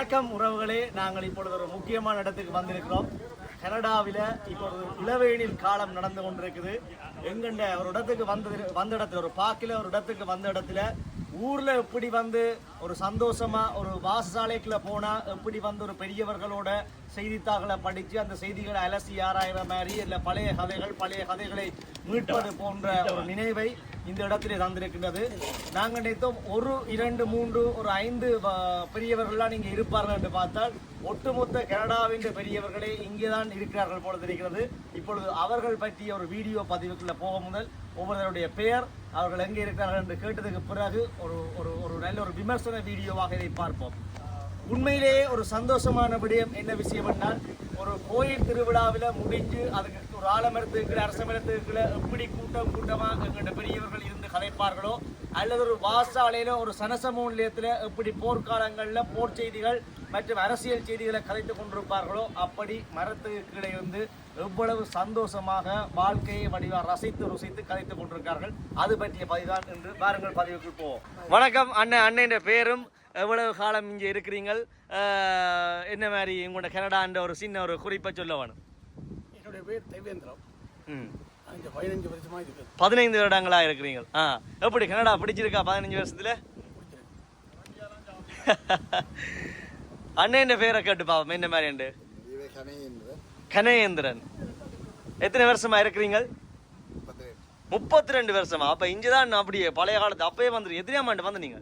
வணக்கம் உறவுகளே, நாங்கள் இப்பொழுது ஒரு முக்கியமான இடத்துக்கு வந்திருக்கிறோம். கனடாவில் இப்பொழுது இளவேனில் காலம் நடந்து கொண்டிருக்குது. எங்கண்ட ஒரு இடத்துக்கு வந்த இடத்துல ஒரு பார்க்கில் ஒரு இடத்துக்கு வந்த இடத்துல ஊரில் எப்படி வந்து ஒரு சந்தோஷமாக ஒரு வாசசாலைக்குள்ள போனால் எப்படி வந்து ஒரு பெரியவர்களோட செய்தித்தாள்களை படித்து அந்த செய்திகளை அலசி ஆராயிற மாதிரி இல்லை பழைய கதைகளை மீட்பது போன்ற ஒரு நினைவை இந்த இடத்திலே தந்திருக்கின்றது. நாங்கள் நினைத்தோம் 1, 2, 3, ஒரு 5 பெரியவர்கள்லாம் இங்கே இருப்பார்கள் என்று பார்த்தால் ஒட்டுமொத்த கனடாவின் பெரியவர்களே இங்கே தான் இருக்கிறார்கள் போல தெரிகிறது. இப்பொழுது அவர்கள் பற்றிய ஒரு வீடியோ பதிவுக்குள்ள போக முதல் ஒவ்வொருவருடைய பெயர், அவர்கள் எங்கே இருக்கிறார்கள் என்று கேட்டதுக்கு பிறகு ஒரு நல்ல ஒரு விமர்சன வீடியோவாக இதை பார்ப்போம். உண்மையிலேயே ஒரு சந்தோஷமான விடயம் என்ன விஷயம் என்றால், ஒரு கோயில் திருவிழாவில் முடிஞ்சு அதுக்கு ஒரு ஆலமரத்துக்கு அரசமரத்துக்குள்ள எப்படி கூட்டமாக எங்கள்கிட்ட பெரியவர்கள் இருந்து கதைப்பார்களோ, அல்லது ஒரு வாசாலையில் ஒரு சனசமூக நிலையத்தில் எப்படி போர்க்காலங்களில் போர் செய்திகள் மற்றும் அரசியல் செய்திகளை கதைத்து கொண்டிருப்பார்களோ, அப்படி மரத்துக்கு கீழே இருந்து எவ்வளவு சந்தோஷமாக வாழ்க்கையை வடிவாக ருசித்து கதைத்துக் கொண்டிருக்கார்கள். அது பற்றிய பதிவுதான் என்று பாருங்கள், பதிவுக்கு போவோம். வணக்கம் அண்ணன் பேரும், எவ்வளவு காலம் இங்கே இருக்கிறீங்கள், என்ன மாதிரி உங்களோட கனடான்ற ஒரு சின்ன ஒரு குறிப்பை சொல்ல வேணும். என்னுடைய பேர் தேவேந்திரம். 15 வருஷமா இருக்கு. 15 வருடங்களா இருக்கிறீங்க. எப்படி கனடா பிடிச்சிருக்கா 15 வருஷத்துல? அண்ணன் பேரை கேட்டு பாப்போம் என்ன மாதிரி உண்டு. கனேந்திரன். எத்தனை வருஷமா இருக்கிறீங்க? 32 வருஷமா. அப்ப இங்கதான் அப்படியே பழைய காலத்து அப்பயே வந்துரு. எத்தனையாம் ஆண்டு வந்து நீங்க?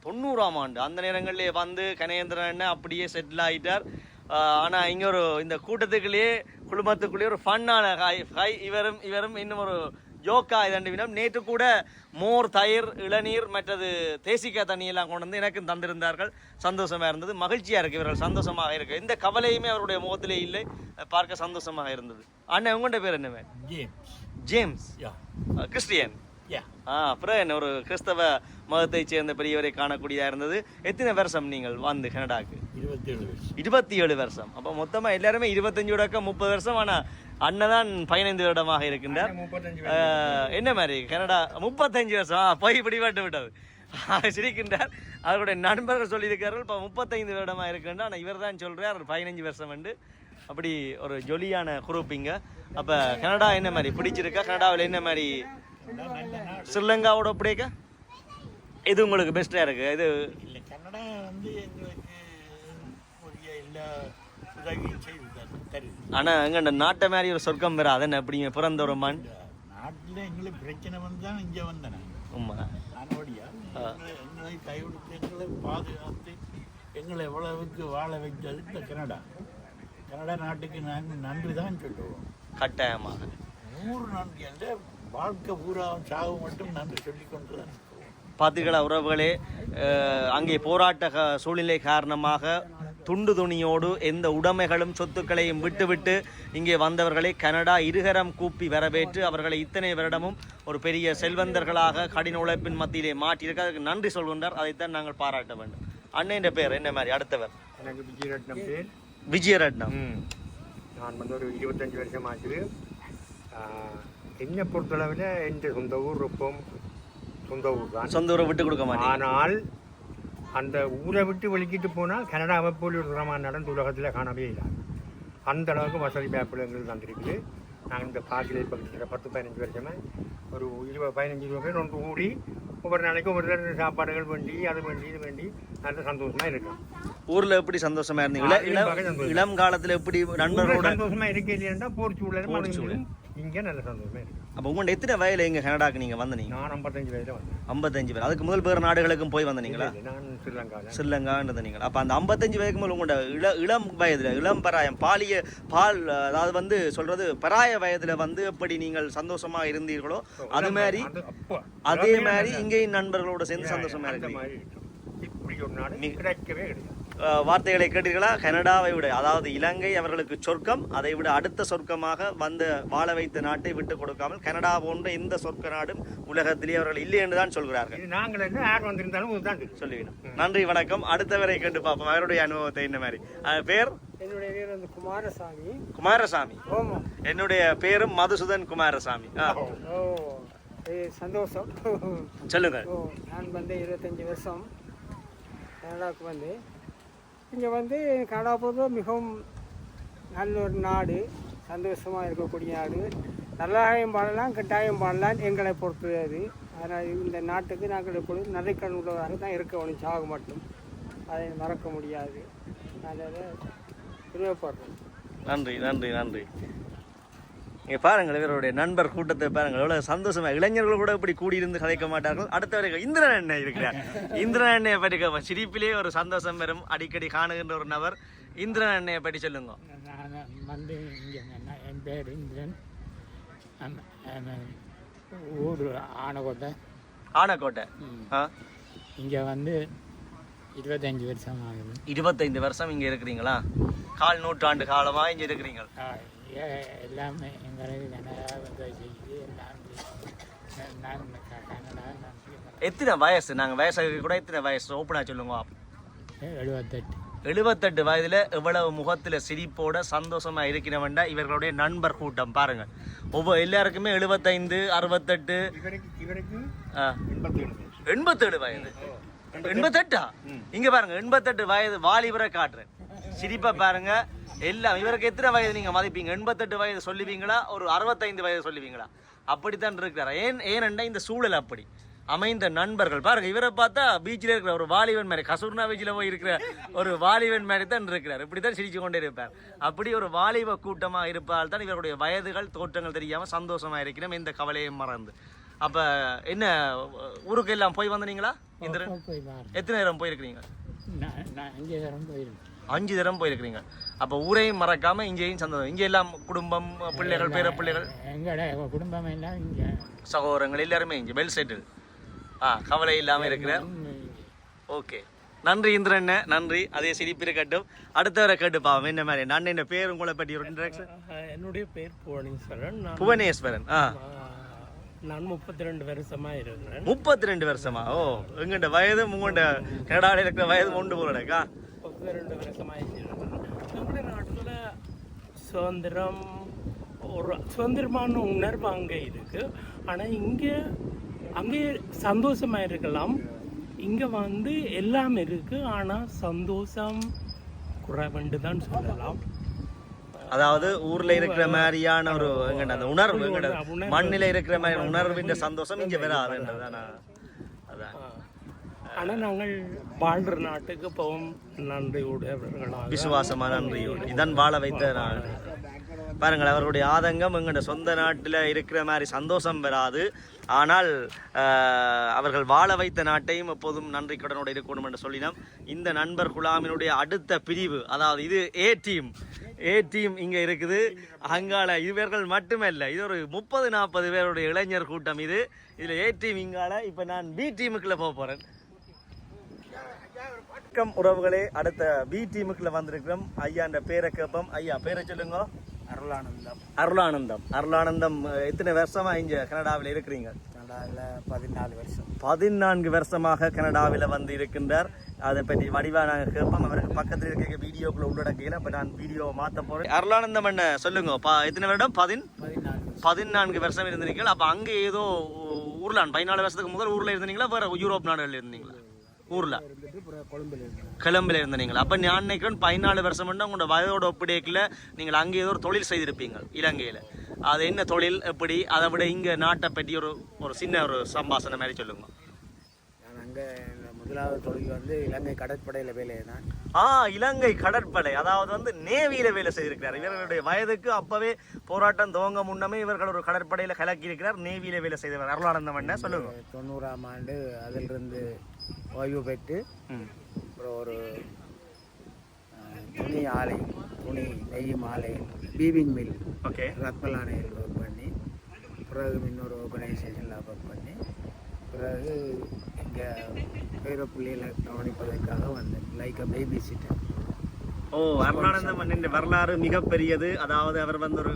90ஆம் ஆண்டு. அந்த நேரங்கள்லேயே வந்து கனேந்திரன் அப்படியே செட்டில் ஆகிட்டார். ஆனால் இங்கே இந்த கூட்டத்துக்குள்ளேயே குடும்பத்துக்குள்ளேயே ஒரு ஃபன்னான ஹாய் இவரும் இன்னும் ஒரு ஜோக்கா இதண்டு வினம். நேற்று கூட மோர், தயிர், இளநீர் மற்றது தேசிக்காய் தண்ணியெல்லாம் கொண்டு வந்து எனக்கும் தந்திருந்தார்கள். சந்தோஷமாக இருந்தது, மகிழ்ச்சியாக இருக்குது. இவர்கள் சந்தோஷமாக இருக்கு. எந்த கவலையுமே அவருடைய முகத்திலே இல்லை. பார்க்க சந்தோஷமாக இருந்தது. அண்ணன் உங்கள்கிட்ட பேர் என்னவே? ஜேம்ஸ். கிறிஸ்டியன். அப்புறம் என்ன ஒரு கிறிஸ்தவ மதத்தை சேர்ந்த பெரியவரை காணக்கூடியதாக இருந்தது. எத்தனை வருஷம் நீங்கள் வந்து கனடாக்கு? 27 வருஷம். அப்போ மொத்தமாக எல்லாருமே 25 30 வருஷம். ஆனால் அண்ணன் 15 வருடமாக இருக்கின்றார். என்ன மாதிரி கனடா 35 வருஷம் போய் பிடிபட்டு விட்டது சிரிக்கின்றார். அவருடைய நண்பர்கள் சொல்லியிருக்கிறார்கள் இப்போ 35 வருடமாக இருக்கின்றார். ஆனால் இவர் தான் சொல்கிறார் 15 வருஷம் வந்து. அப்படி ஒரு ஜொலியான குரூப்பிங்க. அப்போ கனடா என்ன மாதிரி பிடிச்சிருக்கா? கனடாவில் என்ன மாதிரி ஸ்ரீலங்காவோட அப்படியேக்கா இது உங்களுக்கு பெஸ்ட்டாக இருக்குது? இது இல்லை, கன்னடா வந்து எங்களுக்கு எல்லா உதவியும் செய்து தருது. ஆனால் எங்கள்ட நாட்டை மாதிரி ஒரு சொர்க்கம் வேறு. அதென்ன அப்படிங்க பிறந்த ஒரு மண். நாட்டில் எங்களுக்கு பிரச்சனை வந்து தான் இங்கே வந்தேன். நானோடியா எங்களை கைவிடுத்து எங்களை பாதுகாத்து எங்களை எவ்வளவுக்கு வாழ வைத்தது இந்த கனடா நாட்டுக்கு நாங்கள் நன்றி தான் சொல்லுவோம். கட்டாயமாக 100 நன்றி என்ற வாழ்க்கை பூரா சாவு மட்டும் நன்றி சொல்லிக்கொண்டு தான் பார்த்தீர்களா உறவுகளே. அங்கே போராட்ட சூழ்நிலை காரணமாக துண்டு துணியோடு எந்த உடைமைகளும் சொத்துக்களையும் விட்டுவிட்டு இங்கே வந்தவர்களை கனடா இருகரம் கூப்பி வரவேற்று அவர்களை இத்தனை வருடமும் ஒரு பெரிய செல்வந்தர்களாக கடின உழைப்பின் மத்தியிலே மாற்றியிருக்க அதுக்கு நன்றி சொல்கின்றார். அதைத்தான் நாங்கள் பாராட்ட வேண்டும். அண்ணன் பேர் என்ன மாதிரி? அடுத்தவர் எனக்கு விஜயரட்னம் பேர். விஜயரட்னம். நான் வந்து ஒரு 25 வருஷம் ஆச்சு. என்னை பொறுத்தளவில் என் சொந்த ஊர் ரொப்பம் சொந்த ஊர் தான். சொந்த ஊரை விட்டு கொடுக்க மாட்டேன். ஆனால் அந்த ஊரை விட்டு வெளிக்கிட்டு போனால் கனடாவை போல் ஒரு தரமான நடந்து உலகத்தில் காணவே இல்லை. அந்த அளவுக்கு வசதி வாய்ப்புகள் எங்களுக்கு தந்திருக்குது. நாங்கள் இந்த பார்க்கில் பக்கத்தில் 10-15 வருஷமாக ஒரு 20-15 பேர் ஒன்று கூடி ஒவ்வொரு நாளைக்கு ஒவ்வொரு சாப்பாடுகள் வேண்டி அது வேண்டி இது வேண்டி நல்ல சந்தோஷமாக இருக்கும். ஊரில் எப்படி சந்தோஷமா இருந்தீங்களா? இளம் காலத்தில் எப்படி நண்பர்களோட சந்தோஷமா இருக்க இல்லையா? போர் சூழல் இங்கே நல்ல சந்தோஷமா இருக்கு. அப்போ உங்கள்கிட்ட எத்தனை வயதில் எங்கள் கனடாக்கு நீங்கள் வந்தீங்க? நான் 55 வயதில் வந்தேன். 55 பேர். அதுக்கு முதல் வேறு நாடுகளுக்கும் போய் வந்தீங்களா? நான் ஸ்ரீலங்கான்னு நீங்கள். அப்போ அந்த 55 வயதுக்கு முதல் உங்களோட இளம் வயதில் இளம் பராயம் அதாவது வந்து சொல்கிறது பராய வயதில் வந்து எப்படி நீங்கள் சந்தோஷமாக இருந்தீர்களோ அதே மாதிரி இங்கேயும் நண்பர்களோட சேர்ந்து சந்தோஷமாக இருக்கீங்க. இப்படி ஒரு நாடு கிடைக்கவே கிடையாது. வார்த்தைகளை கேட்டீர்களா? கனடாவை விட, அதாவது இலங்கை அவர்களுக்கு சொர்க்கம், அதை விட அடுத்த சொர்க்கமாக வந்து வாழ வைத்த நாட்டை விட்டு கொடுக்காமல் கனடா போன்ற இந்த சொர்க்க நாடும் உலகத்திலேயே அவர்கள் இல்லை என்று தான் சொல்கிறார்கள். நாங்கள் என்ன யார் வந்திருந்தாலும் சொல்லுவீங்க. நன்றி, வணக்கம். அடுத்தவரை கேட்டு பார்ப்போம் அவருடைய அனுபவத்தை என்ன மாதிரி. பேர்? என்னுடைய பேர் வந்து குமாரசாமி. குமாரசாமி. என்னுடைய பேரும் மதுசூதன் குமாரசாமி. சந்தோஷம். சொல்லுங்க. நான் வந்து 25 வருஷம் கனடாவுக்கு வந்து இங்கே வந்து கனடா பொறுத்த மிகவும் நல்ல ஒரு நாடு, சந்தோஷமாக இருக்கக்கூடிய நாடு. நல்லாயும் பாடலாம், கட்டாயம் பாடலாம், எங்களை பொறுத்தது. அதனால் இந்த நாட்டுக்கு நாங்கள் எப்பொழுதும் நன்றிக்கடன் உள்ளதாக தான் இருக்க வேணும், சாக மட்டும் அதை மறக்க முடியாது. அதனால் விரும்பப்படுறோம். நன்றி நன்றி நன்றி. இங்கே பாருங்கள், இவருடைய நண்பர் கூட்டத்தை பாருங்கள், எவ்வளோ சந்தோஷமா. இளைஞர்கள் கூட இப்படி கூடியிருந்து கதைக்க மாட்டார்கள். அடுத்தவரை இந்திரன் அண்ணன் இருக்கிறார். இந்திரன் அண்ணையை பற்றி சிரிப்பிலே ஒரு சந்தோஷம் வரும். அடிக்கடி காணுகின்ற ஒரு நபர். இந்திரன் அண்ணையை பற்றி சொல்லுங்க. நான் வந்து இங்கே என் பேர் இந்திரன். ஊர் ஆனக்கோட்டை. ஆனக்கோட்டை. இங்கே வந்து 25 வருஷம் ஆகுது. 25 வருஷம் இங்கே இருக்கிறீங்களா? 4 நூற்றாண்டு காலமாக இங்கே இருக்கிறீங்க. எல்லாமே எங்களுக்கு கனடா உதவி செய்யுது. எல்லாம் நான் கனடா. எத்தனை வயசு? நாங்கள் வயசுக்கு கூட எத்தனை வயசு ஓப்பனாக சொல்லுங்க. 78. 78 வயதில் எவ்வளவு முகத்தில் சிரிப்போட சந்தோஷமா இருக்கிறவன்டா இவர்களுடைய நண்பர் கூட்டம் பாருங்க. எல்லாருக்குமே 75, 68. இவருக்கு 87 வயது. 88? இங்க பாருங்க, 88 வயது வாலிபரை காட்டுறேன். சிரிப்பா பாருங்க. எல்லாம் இவருக்கு எத்தனை வயது நீங்க மதிப்பீங்க? 88 வயது சொல்லுவீங்களா, ஒரு 65 வயது சொல்லுவீங்களா? அப்படித்தான் இருக்கிறார். ஏனென்றா இந்த சூழல் அப்படி அமைந்த நண்பர்கள் பாருங்க. இவரை பார்த்தா பீச்சில் இருக்கிற ஒரு வாலிபன் மாதிரி, கசூர்னா பீச்சில் போய் இருக்கிற ஒரு வாலிபன் மாதிரி தான் இருக்கிறார். இப்படித்தான் சிரிச்சு கொண்டே இருப்பார். அப்படி ஒரு வாலிப கூட்டமாக இருப்பதால் தான் இவருடைய வயதுகள் தோற்றங்கள் தெரியாம சந்தோஷமா இருக்கிறோம், எந்த கவலையும் மறந்து. அப்ப என்ன ஊருக்கு எல்லாம் போய் வந்தீங்களா? எத்தனை நேரம் போயிருக்கிறீங்க? 5 தரம் போயிருக்கிறீங்க. அப்ப ஊரையும் மறக்காம இங்கேயும் சந்தோஷம். இங்க எல்லாம் குடும்பம், பிள்ளைகள், பேர பிள்ளைகள், எங்களோட குடும்பம் எல்லாம் இங்க, சகோதரங்கள் எல்லாருமே இங்க வெல் செட்டில். கவலை இல்லாம இருக்கிற. ஓகே, நன்றி இந்திரன், நன்றி. அதே சிரிப்பு இருக்கட்டும். அடுத்தவரை கேட்டுப்பாவும் என்ன மாதிரி. நான் என்ன பேர், உங்களை பற்றி ஒரு இன்ட்ராக்ஷன்? என்னுடைய பேர் புவனேஸ்வரன். புவனேஸ்வரன். நான் 32 வருஷமா இருக்கிறேன். 32 வருஷமா? ஓ, எங்கண்ட வயது உங்கள்ட கனடாவில் இருக்கிற வயது ஒன்று போலக்கா? 32 வருஷமா இருக்கிறேன். நம்முடைய நாட்டில் சுதந்திரம், ஒரு சுதந்திரமான உணர்வு அங்கே இருக்கு. ஆனால் அங்கே சந்தோஷமா இருக்கலாம். இங்கே வந்து எல்லாம் இருக்கு, ஆனால் சந்தோஷம் குறைவண்டு தான் சொல்லலாம். அதாவது ஊர்ல இருக்கிற மாதிரியான ஒரு அந்த உணர்வு, மண்ணில இருக்கிற மாதிரி உணர்வின் சந்தோஷம் இங்க வராதுன்றதான். அதான். ஆனா நாங்கள் வாழ்ற நாட்டுக்கு போவோம் நன்றியோடு, விசுவாசமா நன்றியோடு. இதான் வாழ வைத்த நாடு. பாருங்கள், அவர்களுடைய ஆதங்கம் எங்கள்ட சொந்த நாட்டில் இருக்கிற மாதிரி சந்தோஷம் வராது. ஆனால் அவர்கள் வாழ வைத்த நாட்டையும் எப்போதும் நன்றி கடனோடு இருக்கணும் என்று சொல்லினோம். இந்த நண்பர் குழாமினுடைய அடுத்த பிரிவு, அதாவது இது ஏ டீம் இங்கே இருக்குது. அங்கால இவர்கள் மட்டுமல்ல, இது ஒரு 30-40 பேருடைய இளைஞர் கூட்டம். இதில் ஏ டீம் இங்கால. இப்போ நான் பி டீமுக்குள்ள போக போகிறேன். வணக்கம் உறவுகளே, அடுத்த பி டீமுக்குள்ள வந்திருக்கிறோம். ஐயா என்ற பேரை கேட்போம். ஐயா பேரை சொல்லுங்க. அருளானந்தம். எத்தனை வருஷமா இங்க கனடாவில் இருக்கிறீங்க? கனடாவில் 14 வருஷம். 14 வருஷமாக கனடாவில் வந்து இருக்கின்றார். அதை பற்றி வடிவா நாங்கள் கேட்போம். அவருக்கு பக்கத்தில் இருக்க வீடியோக்குள்ள உள்ளடக்கையில் இப்போ நான் வீடியோவை மாற்ற போறேன். அருளானந்தம் என்ன சொல்லுங்க. எத்தனை வருடம்? 14 வருஷம் இருந்தீர்கள். அப்போ அங்கே ஏதோ ஊர்ல 14 வருஷத்துக்கு முதல் ஊர்ல இருந்தீங்களா, வேற யூரோப் நாடுகள் இருந்தீங்களா? ஊர்ல கொழும்புல இருந்தீங்களா? அப்ப நான் நினைக்கிறேன் 14 வருஷம் உங்களோட வயதோட ஒப்பிடைக்கல நீங்கள் அங்கே ஏதோ ஒரு தொழில் செய்திருப்பீங்க இலங்கையில. அது என்ன தொழில், எப்படி, அதை விட இங்க நாட்டை பற்றி ஒரு சின்ன ஒரு சம்பாஷணை மாதிரி சொல்லுங்க. நான் அங்கே முதலாவது தொழில் வந்து இலங்கை கடற்படையில் வேலை தான். இலங்கை கடற்படை, அதாவது வந்து நேவியில வேலை செய்திருக்கிறார். இவர்களுடைய வயதுக்கு அப்பவே போராட்டம் துவங்க முன்னமே இவர்கள் ஒரு கடற்படையில கலக்கி இருக்கிறார். நேவியில வேலை செய்தவர் அருளானந்தம் என்ன சொல்லுங்க. 90ஆம் ஆண்டு அதிலிருந்து ஓய்வு பெற்று அப்புறம் ஒரு துணி நெய்யும் ஆலை, வீவிங் மில், ஓகே, ரத்மலானையில் ஒர்க் பண்ணி, பிறகு இன்னொரு ஆர்கனைசேஷனில் ஒர்க் பண்ணி, பிறகு இங்கே பேர பிள்ளைகளை கவனிப்பதற்காக வந்தேன், like a baby sitter. Arulanandam வரலாறு மிகப்பெரியது. அதாவது அவர் வந்து ஒரு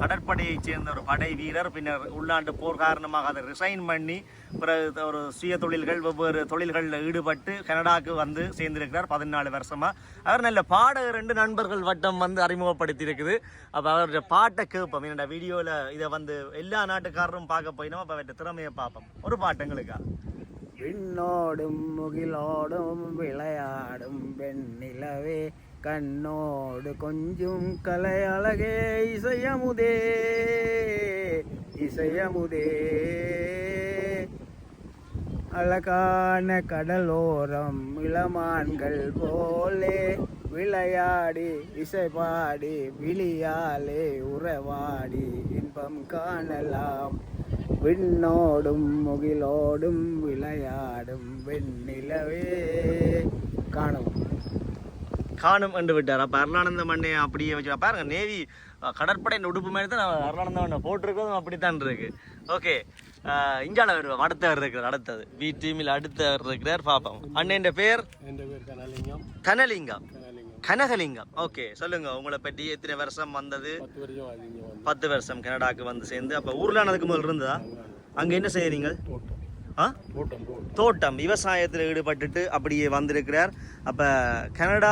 கடற்படையை சேர்ந்த ஒரு படை வீரர். பின்னர் உள்நாட்டு போர் காரணமாக அதை ரிசைன் பண்ணி பிறகு ஒரு சுய தொழில்கள், வெவ்வேறு தொழில்களில் ஈடுபட்டு கனடாவுக்கு வந்து சேர்ந்திருக்கிறார் 14 வருஷமா. அவர் நல்ல பாடகர். 2 நண்பர்கள் வட்டம் வந்து அறிமுகப்படுத்தி இருக்குது. அப்போ அவருடைய பாட்டை கேட்போம். என்னோட வீடியோவில் இதை வந்து எல்லா நாட்டுக்காரரும் பார்க்க போயினோம். அப்போ அவருடைய திறமையை பார்ப்போம். ஒரு பாட்டுங்களுக்கா? விண்ணோடும் முகிலோடும் விளையாடும் வெண்ணிலவே கண்ணோடு கொஞ்சம் கலை அழகே இசையமுதே இசையமுதே அழகான கடலோரம் இளமான்கள் போலே விளையாடி இசை பாடி விழியாலே உறவாடி இன்பம் காணலாம் விண்ணோடும் முகிலோடும் விளையாடும் வெண்ணிலவே காணவும் காணும் என்று விட்டார். அப்போ அருளானந்த மண்ணை அப்படியே வச்சு பாருங்க, நேவி கடற்படையின் உடுப்பு மாதிரி தான் அருளானந்த மண்ணை போட்டிருக்கிறதும் அப்படித்தான் இருக்கு. ஓகே, இஞ்சால வருவோம். அடுத்தவர் இருக்கிறார், அடுத்தது பி டீமில் அடுத்தவர் இருக்கிறார். பாப்போம். அண்ணன் பேர் கனலிங்கம். கனலிங்கம், கனகலிங்கம். ஓகே, சொல்லுங்க உங்களை பற்றி. எத்தனை வருஷம் வந்தது? 10 வருஷம் கனடாக்கு வந்து சேர்ந்து. அப்போ ஊர்ல அதுக்கு முதல் இருந்ததா? அங்கே என்ன செய்யறீங்க? தோட்டம், விவசாயத்தில் ஈடுபட்டுட்டு அப்படியே வந்திருக்கிறார். அப்போ கனடா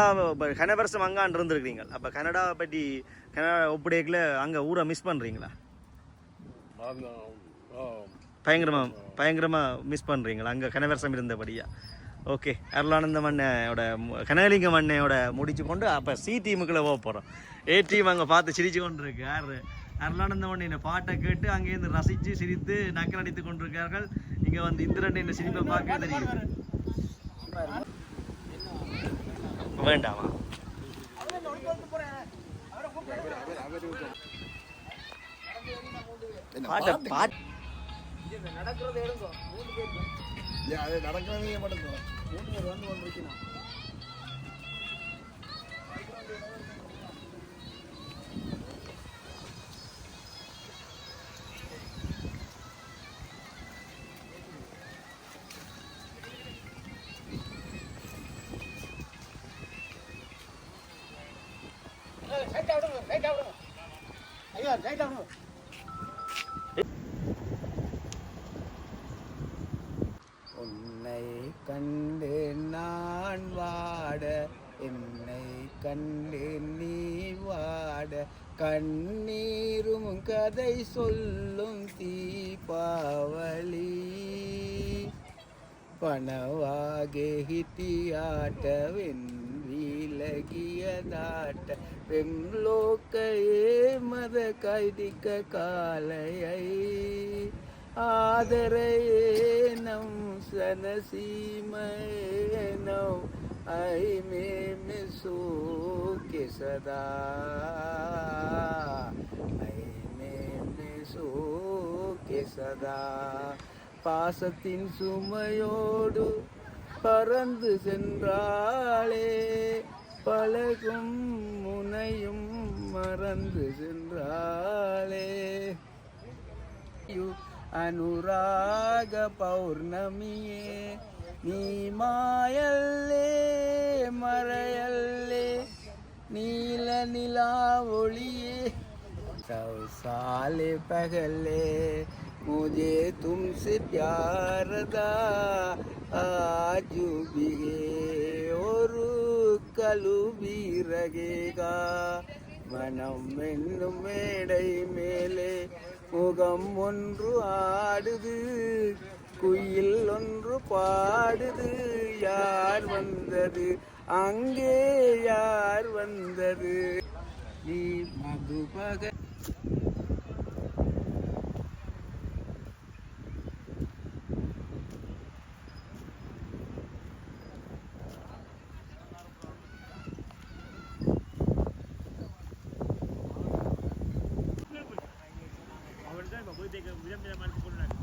கன வருஷம் அங்கான் இருந்திருக்கிறீங்க. அப்போ கனடாவை பற்றி கனடா ஒப்படைக்கல அங்கே ஊரை மிஸ் பண்ணுறீங்களா? பயங்கரமாக மிஸ் பண்ணுறீங்களா அங்கே கன வருஷம் இருந்தபடியா? ஓகே, அருளானந்த மண்ணையோட கனகலிங்க மண்ணையோட முடிச்சு கொண்டு அப்போ சி டீமுக்குள்ளே போக போகிறோம். ஏ டீம் அங்கே பார்த்து சிரிச்சு கொண்டு இருக்கு. யார்? அருளானந்த மண்ணின் பாட்டை கேட்டு அங்கேருந்து ரசித்து சிரித்து நக்கல் அடித்து கொண்டிருக்கார்கள். இங்கே வந்து இந்திரன் இந்த சிரிப்பை பார்க்க தெரியுது. வேண்டாமா? நடக்கிறது எடுங்க. 3 பேர் நடக்கிறதே மட்டும் 3 பேர் வந்து கொண்டிருக்கணும். உன்னை கண்டு நான் வாட என்னை கண்டு நீ வாட கண்ணீரும் கதை சொல்லும் தீபாவளி பணவாகே ಹಿತಿಯಾಟ ವಿಲಗಿಯದಾಟ ಬೆಂಗ್ಲೋಕಯೇ ಮದ ಕೈದಿಕ ಕಾಲಯೈ ಆದರೆಯೇ ನಂ ಸನಸೀಮೇ ನೌ ಐ ಮೇ ಸೋಕೆ ಸದಾ ಐ ಮೇ சோகே சதா பாசத்தின் சுமையோடு பறந்து சென்றாளே பழகும் முனையும் மறந்து சென்றாளே அனுராக பௌர்ணமியே நீ மாயல்லே மறையல்லே நீல நிலா ஒளியே साले पहले मुझे तुमसे प्यार था आज भी और कल भी रहेगा மனம் என்னும் மேடை மேலே முகம் ஒன்று ஆடுது குயில் ஒன்று பாடுது யார் வந்தது அங்கே யார் வந்தது நீ மதுபக அவர்தான் இப்போ போய் விளம்பரம்